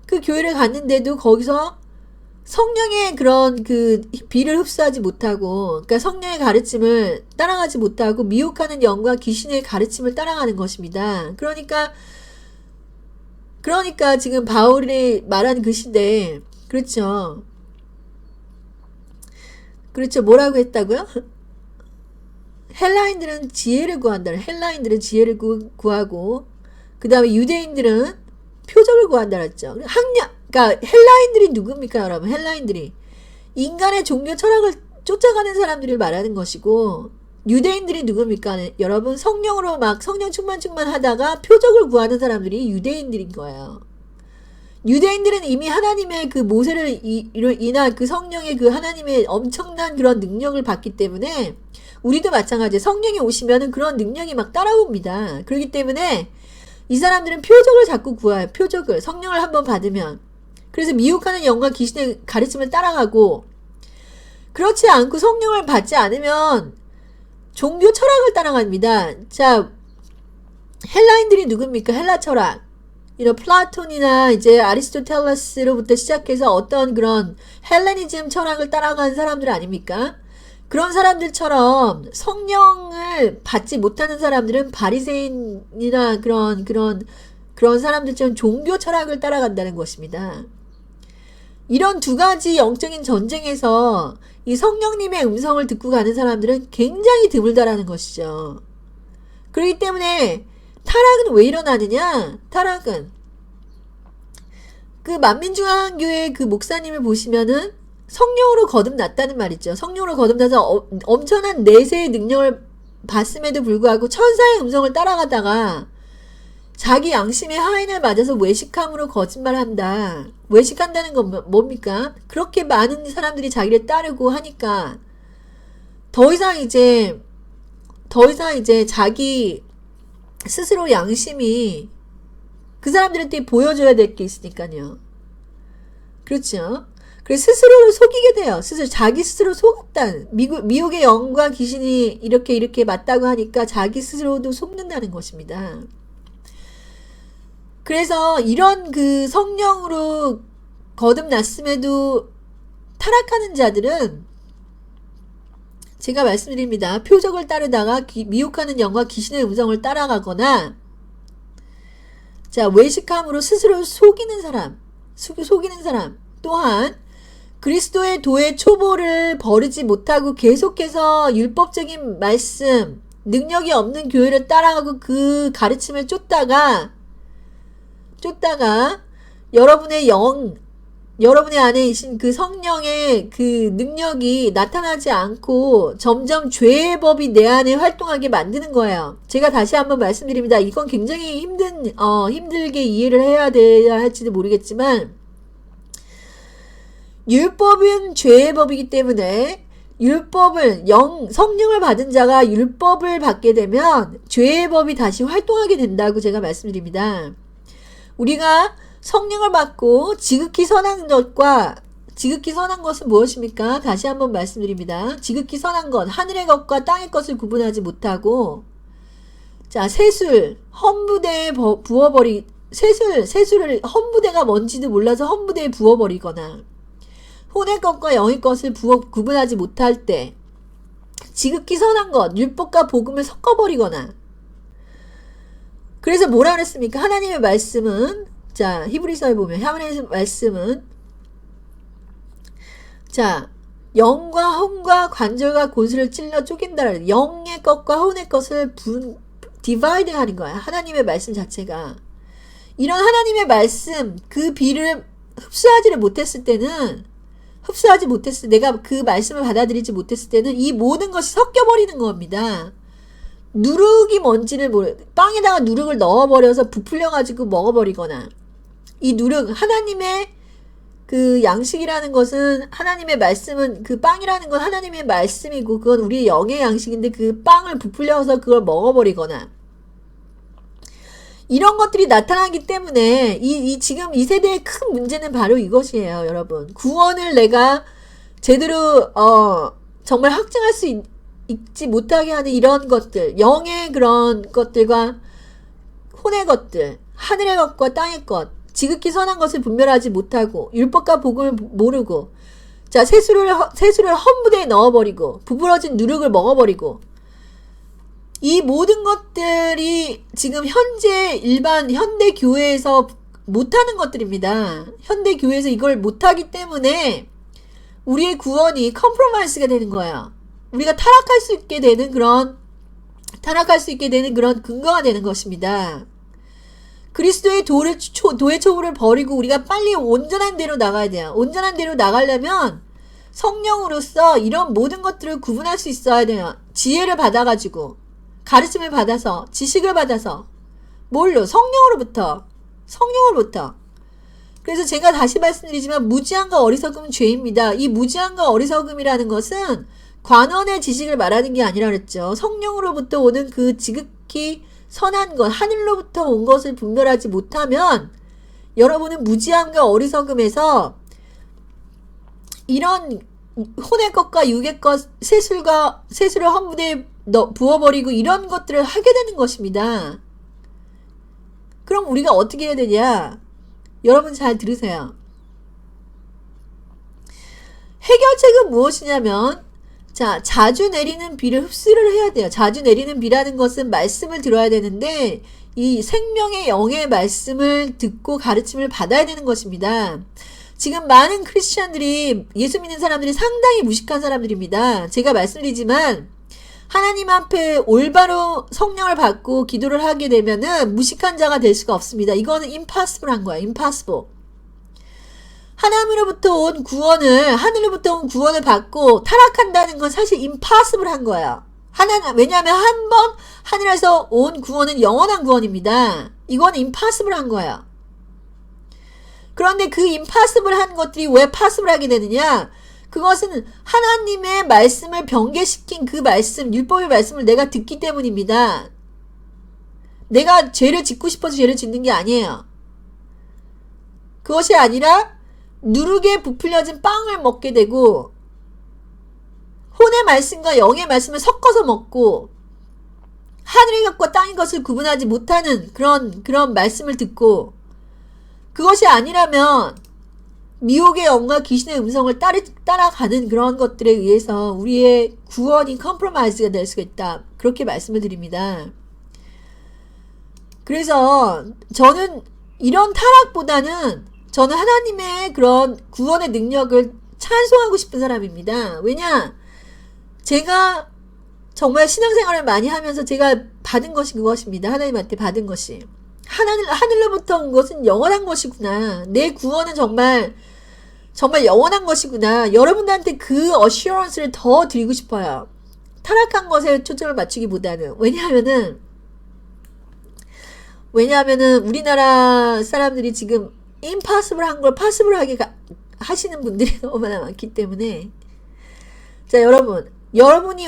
그 교회를 갔는데도 거기서 성령의 그런 그 비를 흡수하지 못하고, 그러니까 성령의 가르침을 따라가지 못하고 미혹하는 영과 귀신의 가르침을 따라가는 것입니다. 그러니까 지금 바울이 말한 것인데, 그렇죠. 뭐라고 했다고요? 헬라인들은 지혜를 구한다. 헬라인들은 지혜를 구하고, 그 다음에 유대인들은 표적을 구한다 그랬죠. 그러니까 헬라인들이 누굽니까, 여러분? 헬라인들이 인간의 종교 철학을 쫓아가는 사람들을 말하는 것이고, 유대인들이 누굽니까? 여러분, 성령으로 막 성령 충만하다가 표적을 구하는 사람들이 유대인들인 거예요. 유대인들은 이미 하나님의 그 모세를 인한 그 성령의 그 하나님의 엄청난 그런 능력을 받기 때문에 우리도 마찬가지예요. 성령이 오시면은 그런 능력이 막 따라옵니다. 그렇기 때문에 이 사람들은 표적을 자꾸 구해요. 표적을. 성령을 한번 받으면. 그래서 미혹하는 영과 귀신의 가르침을 따라가고, 그렇지 않고 성령을 받지 않으면 종교 철학을 따라갑니다. 자, 헬라인들이 누굽니까? 헬라 철학. 플라톤이나 이제 아리스토텔레스로부터 시작해서 어떤 그런 헬레니즘 철학을 따라가는 사람들 아닙니까? 그런 사람들처럼 성령을 받지 못하는 사람들은 바리새인이나 그런 사람들처럼 종교 철학을 따라간다는 것입니다. 이런 두 가지 영적인 전쟁에서 이 성령님의 음성을 듣고 가는 사람들은 굉장히 드물다라는 것이죠. 그렇기 때문에 타락은 왜 일어나느냐? 타락은 그 만민중앙교회 그 목사님을 보시면은 성령으로 거듭났다는 말이죠. 성령으로 거듭나서 엄청난 내세의 능력을 봤음에도 불구하고 천사의 음성을 따라가다가 자기 양심의 하인을 맞아서 외식함으로 거짓말한다. 외식한다는 건 뭡니까? 그렇게 많은 사람들이 자기를 따르고 하니까 더 이상 이제 자기 스스로 양심이 그 사람들한테 보여줘야 될 게 있으니까요. 그렇죠? 그래서 스스로를 속이게 돼요. 자기 스스로 속였다. 미혹의 영과 귀신이 이렇게 맞다고 하니까 자기 스스로도 속는다는 것입니다. 그래서 이런 그 성령으로 거듭났음에도 타락하는 자들은 제가 말씀드립니다. 표적을 따르다가 미혹하는 영과 귀신의 음성을 따라가거나, 자, 외식함으로 스스로 속이는 사람, 또한 그리스도의 도의 초보를 버리지 못하고 계속해서 율법적인 말씀, 능력이 없는 교회를 따라가고 그 가르침을 쫓다가 여러분의 안에 있는 그 성령의 그 능력이 나타나지 않고 점점 죄의 법이 내 안에 활동하게 만드는 거예요. 제가 다시 한번 말씀드립니다. 이건 굉장히 힘들게 이해를 해야 할지도 모르겠지만, 율법은 죄의 법이기 때문에 성령을 받은 자가 율법을 받게 되면 죄의 법이 다시 활동하게 된다고 제가 말씀드립니다. 우리가 성령을 받고 지극히 선한 것은 무엇입니까? 다시 한번 말씀드립니다. 지극히 선한 것, 하늘의 것과 땅의 것을 구분하지 못하고, 자, 세술, 헌부대에 세술을 헌부대가 뭔지도 몰라서 헌부대에 부어버리거나, 혼의 것과 영의 것을 구분하지 못할 때, 지극히 선한 것, 율법과 복음을 섞어버리거나, 그래서 뭐라 그랬습니까? 하나님의 말씀은, 자, 히브리서에 보면 하나님의 말씀은, 자, 영과 혼과 관절과 골수를 찔러 쪼갠다. 영의 것과 혼의 것을 디바이드 하는 거야. 하나님의 말씀 자체가. 이런 하나님의 말씀, 그 비를 흡수하지 못했을 때는, 내가 그 말씀을 받아들이지 못했을 때는 이 모든 것이 섞여버리는 겁니다. 누룩이 뭔지를 빵에다가 누룩을 넣어버려서 부풀려가지고 먹어버리거나, 이 누룩, 하나님의 그 양식이라는 것은 하나님의 말씀은 그 빵이라는 건 하나님의 말씀이고 그건 우리의 영의 양식인데 그 빵을 부풀려서 그걸 먹어버리거나 이런 것들이 나타나기 때문에 지금 이 세대의 큰 문제는 바로 이것이에요, 여러분. 구원을 내가 제대로 정말 확증할 수 있지 못하게 하는 이런 것들, 영의 그런 것들과 혼의 것들, 하늘의 것과 땅의 것, 지극히 선한 것을 분별하지 못하고 율법과 복음을 모르고 자 세수를 헌부대에 넣어버리고 부풀어진 누룩을 먹어버리고 이 모든 것들이 지금 현재 일반 현대 교회에서 못하는 것들입니다. 현대 교회에서 이걸 못하기 때문에 우리의 구원이 컴프로마이스가 되는 거야. 우리가 타락할 수 있게 되는 그런 근거가 되는 것입니다. 그리스도의 도의 초보를 버리고 우리가 빨리 온전한 대로 나가야 돼요. 온전한 대로 나가려면 성령으로서 이런 모든 것들을 구분할 수 있어야 돼요. 지혜를 받아가지고 가르침을 받아서 지식을 받아서 뭘로? 성령으로부터. 그래서 제가 다시 말씀드리지만 무지함과 어리석음은 죄입니다. 이 무지함과 어리석음이라는 것은 관원의 지식을 말하는 게 아니라 그랬죠. 성령으로부터 오는 그 지극히 선한 것, 하늘로부터 온 것을 분별하지 못하면 여러분은 무지함과 어리석음에서 이런 혼의 것과 육의 것, 세수를 헌부대에 부어버리고 이런 것들을 하게 되는 것입니다. 그럼 우리가 어떻게 해야 되냐? 여러분 잘 들으세요. 해결책은 무엇이냐면 자, 자주 내리는 비를 흡수를 해야 돼요. 자주 내리는 비라는 것은 말씀을 들어야 되는데 이 생명의 영의 말씀을 듣고 가르침을 받아야 되는 것입니다. 지금 많은 크리스찬들이 예수 믿는 사람들이 상당히 무식한 사람들입니다. 제가 말씀드리지만 하나님 앞에 올바로 성령을 받고 기도를 하게 되면은 무식한 자가 될 수가 없습니다. 이거는 impossible 한 거야. impossible. 하나님으로부터 온 구원을 받고 타락한다는 건 사실 impossible 한 거야. 왜냐하면 한 번 하늘에서 온 구원은 영원한 구원입니다. 이건 impossible 한 거야. 그런데 그 impossible 한 것들이 왜 possible 하게 되느냐? 그것은 하나님의 말씀을 변개시킨 그 말씀, 율법의 말씀을 내가 듣기 때문입니다. 내가 죄를 짓고 싶어서 죄를 짓는 게 아니에요. 그것이 아니라 누룩에 부풀려진 빵을 먹게 되고 혼의 말씀과 영의 말씀을 섞어서 먹고 하늘의 것과 땅의 것을 구분하지 못하는 그런 말씀을 듣고 그것이 아니라면 미혹의 영과 귀신의 음성을 따라가는 그런 것들에 의해서 우리의 구원이 컴프로마이즈가 될 수가 있다. 그렇게 말씀을 드립니다. 그래서 저는 이런 타락보다는 저는 하나님의 그런 구원의 능력을 찬송하고 싶은 사람입니다. 왜냐? 제가 정말 신앙생활을 많이 하면서 제가 받은 것이 그것입니다. 하나님한테 받은 것이. 하늘로부터 온 것은 영원한 것이구나. 내 구원은 정말 영원한 것이구나. 여러분들한테 그 어시어런스를 더 드리고 싶어요. 타락한 것에 초점을 맞추기보다는. 왜냐하면은 우리나라 사람들이 지금 impossible 한 걸 possible하게 하시는 분들이 너무나 많기 때문에 자 여러분이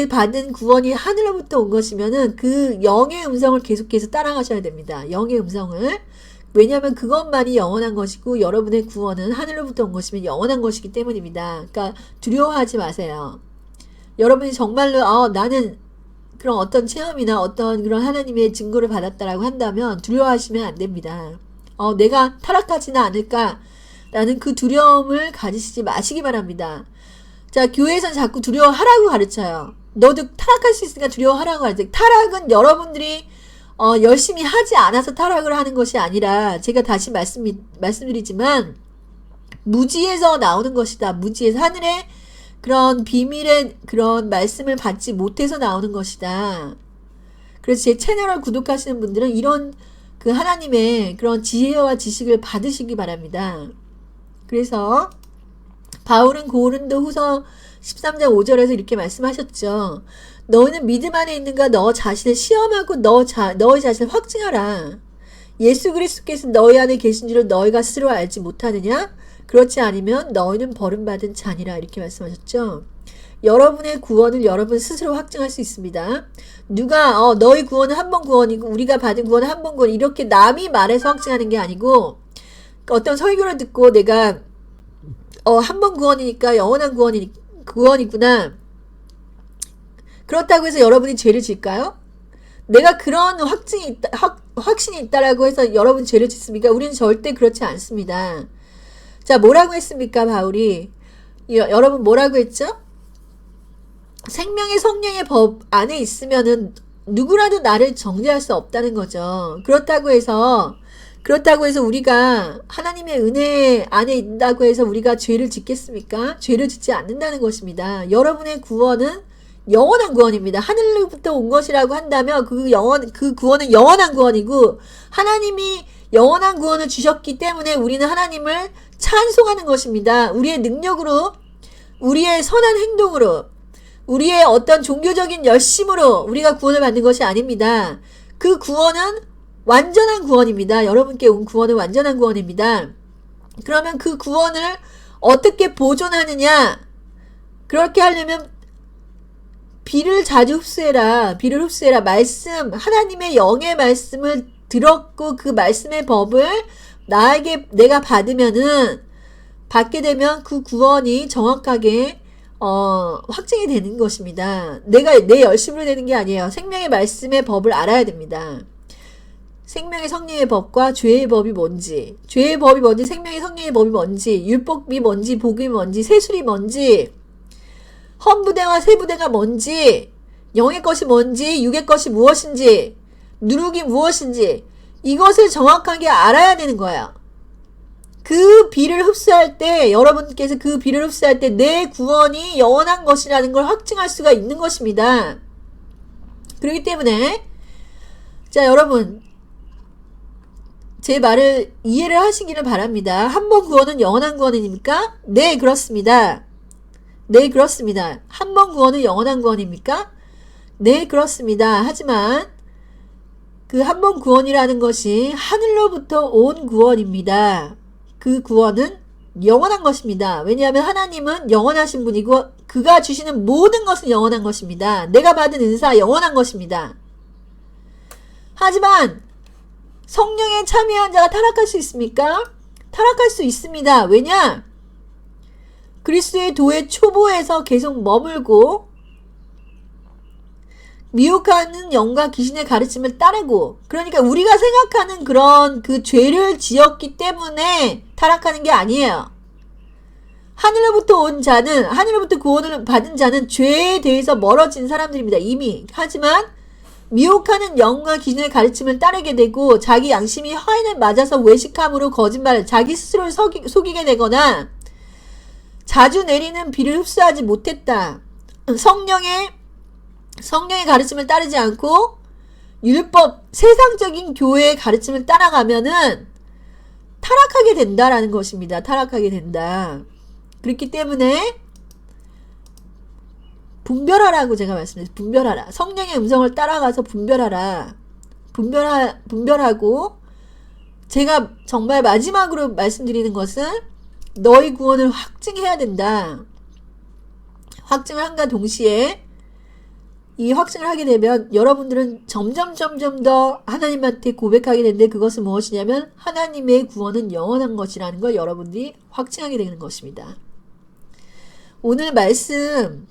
받은 구원이 하늘로부터 온 것이면은 그 영의 음성을 계속해서 따라가셔야 됩니다. 영의 음성을. 왜냐하면 그것만이 영원한 것이고 여러분의 구원은 하늘로부터 온 것이면 영원한 것이기 때문입니다. 그러니까 두려워하지 마세요. 여러분이 정말로 나는 그런 어떤 체험이나 어떤 그런 하나님의 증거를 받았다라고 한다면 두려워하시면 안 됩니다. 내가 타락하지는 않을까라는 그 두려움을 가지시지 마시기 바랍니다. 자, 교회에서는 자꾸 두려워하라고 가르쳐요. 너도 타락할 수 있으니까 두려워하라고 가르쳐요. 타락은 여러분들이 열심히 하지 않아서 타락을 하는 것이 아니라 제가 다시 말씀드리지만 무지에서 나오는 것이다. 무지에서 하늘의 그런 비밀의 그런 말씀을 받지 못해서 나오는 것이다. 그래서 제 채널을 구독하시는 분들은 이런 그 하나님의 그런 지혜와 지식을 받으시기 바랍니다. 그래서 바울은 고린도 후서 13장 5절에서 이렇게 말씀하셨죠. 너희는 믿음 안에 있는가 너 자신을 시험하고 너희 자신을 확증하라. 예수 그리스도께서 너희 안에 계신 줄을 너희가 스스로 알지 못하느냐? 그렇지 않으면 너희는 버림받은 자니라 이렇게 말씀하셨죠. 여러분의 구원을 여러분 스스로 확증할 수 있습니다. 누가 너희 구원은 한 번 구원이고 우리가 받은 구원은 한 번 구원 이렇게 남이 말해서 확증하는 게 아니고 어떤 설교를 듣고 내가 한 번 구원이니까 영원한 구원이구나. 그렇다고 해서 여러분이 죄를 질까요? 내가 그런 확신이 있다라고 해서 여러분 죄를 짓습니까? 우리는 절대 그렇지 않습니다. 자, 뭐라고 했습니까, 바울이? 여러분 뭐라고 했죠? 생명의 성령의 법 안에 있으면은 누구라도 나를 정죄할 수 없다는 거죠. 그렇다고 해서 우리가 하나님의 은혜 안에 있다고 해서 우리가 죄를 짓겠습니까? 죄를 짓지 않는다는 것입니다. 여러분의 구원은 영원한 구원입니다. 하늘로부터 온 것이라고 한다면 그 구원은 영원한 구원이고 하나님이 영원한 구원을 주셨기 때문에 우리는 하나님을 찬송하는 것입니다. 우리의 능력으로, 우리의 선한 행동으로, 우리의 어떤 종교적인 열심으로 우리가 구원을 받는 것이 아닙니다. 그 구원은 완전한 구원입니다. 여러분께 온 구원은 완전한 구원입니다. 그러면 그 구원을 어떻게 보존하느냐? 그렇게 하려면 비를 자주 흡수해라. 비를 흡수해라. 말씀, 하나님의 영의 말씀을 들었고 그 말씀의 법을 내가 받게 되면 그 구원이 정확하게 확증이 되는 것입니다. 내가 내 열심으로 되는 게 아니에요. 생명의 말씀의 법을 알아야 됩니다. 생명의 성령의 법과 죄의 법이 뭔지, 죄의 법이 뭔지, 생명의 성령의 법이 뭔지, 율법이 뭔지, 복음이 뭔지, 세술이 뭔지, 헌부대와 세부대가 뭔지, 영의 것이 뭔지, 육의 것이 무엇인지, 누룩이 무엇인지 이것을 정확하게 알아야 되는 거예요. 그 비를 흡수할 때, 여러분께서 그 비를 흡수할 때 내 구원이 영원한 것이라는 걸 확증할 수가 있는 것입니다. 그렇기 때문에 자, 여러분 제 말을 이해를 하시기를 바랍니다. 한 번 구원은 영원한 구원입니까? 네, 그렇습니다. 네, 그렇습니다. 한 번 구원은 영원한 구원입니까? 네, 그렇습니다. 하지만 그 한 번 구원이라는 것이 하늘로부터 온 구원입니다. 그 구원은 영원한 것입니다. 왜냐하면 하나님은 영원하신 분이고 그가 주시는 모든 것은 영원한 것입니다. 내가 받은 은사 영원한 것입니다. 하지만 성령에 참여한 자가 타락할 수 있습니까? 타락할 수 있습니다. 왜냐? 그리스도의 도의 초보에서 계속 머물고 미혹하는 영과 귀신의 가르침을 따르고, 그러니까 우리가 생각하는 그런 그 죄를 지었기 때문에 타락하는 게 아니에요. 하늘로부터 온 자는, 하늘로부터 구원을 받은 자는 죄에 대해서 멀어진 사람들입니다. 이미. 하지만 미혹하는 영과 귀신의 가르침을 따르게 되고 자기 양심이 화인을 맞아서 외식함으로 거짓말, 자기 스스로를 속이게 되거나 자주 내리는 비를 흡수하지 못했다. 성령의 가르침을 따르지 않고 율법, 세상적인 교회의 가르침을 따라가면은 타락하게 된다라는 것입니다. 타락하게 된다. 그렇기 때문에 분별하라고 제가 말씀드렸어요. 분별하라. 성령의 음성을 따라가서 분별하라. 분별하고 제가 정말 마지막으로 말씀드리는 것은 너희 구원을 확증해야 된다. 확증을 한과 동시에 이 확증을 하게 되면 여러분들은 점점 더 하나님한테 고백하게 되는데 그것은 무엇이냐면 하나님의 구원은 영원한 것이라는 걸 여러분들이 확증하게 되는 것입니다. 오늘 말씀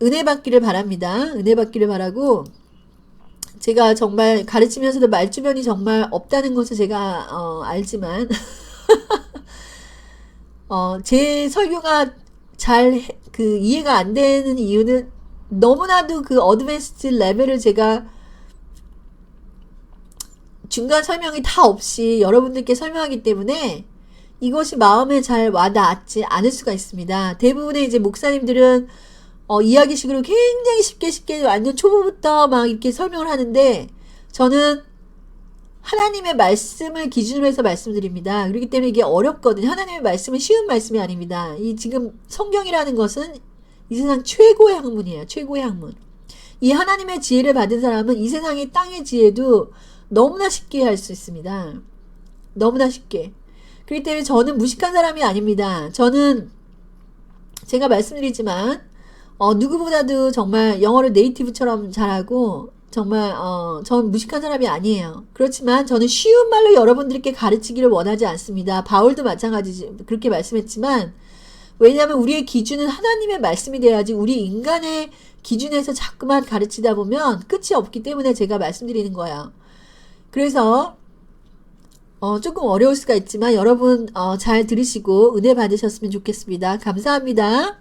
은혜 받기를 바랍니다. 은혜 받기를 바라고 제가 정말 가르치면서도 말주변이 정말 없다는 것을 제가 알지만 제 설교가 잘 이해가 안 되는 이유는 너무나도 그 어드밴스드 레벨을 제가 중간 설명이 다 없이 여러분들께 설명하기 때문에 이것이 마음에 잘 와닿지 않을 수가 있습니다. 대부분의 이제 목사님들은 이야기식으로 굉장히 쉽게 완전 초보부터 막 이렇게 설명을 하는데 저는 하나님의 말씀을 기준으로 해서 말씀드립니다. 그렇기 때문에 이게 어렵거든요. 하나님의 말씀은 쉬운 말씀이 아닙니다. 이 지금 성경이라는 것은 이 세상 최고의 학문이에요. 최고의 학문. 이 하나님의 지혜를 받은 사람은 이 세상의 땅의 지혜도 너무나 쉽게 할 수 있습니다. 너무나 쉽게. 그렇기 때문에 저는 무식한 사람이 아닙니다. 저는 제가 말씀드리지만 누구보다도 정말 영어를 네이티브처럼 잘하고 정말 전 무식한 사람이 아니에요. 그렇지만 저는 쉬운 말로 여러분들께 가르치기를 원하지 않습니다. 바울도 마찬가지지 그렇게 말씀했지만 왜냐하면 우리의 기준은 하나님의 말씀이 돼야지 우리 인간의 기준에서 자꾸만 가르치다 보면 끝이 없기 때문에 제가 말씀드리는 거예요. 그래서 조금 어려울 수가 있지만 여러분 잘 들으시고 은혜 받으셨으면 좋겠습니다. 감사합니다.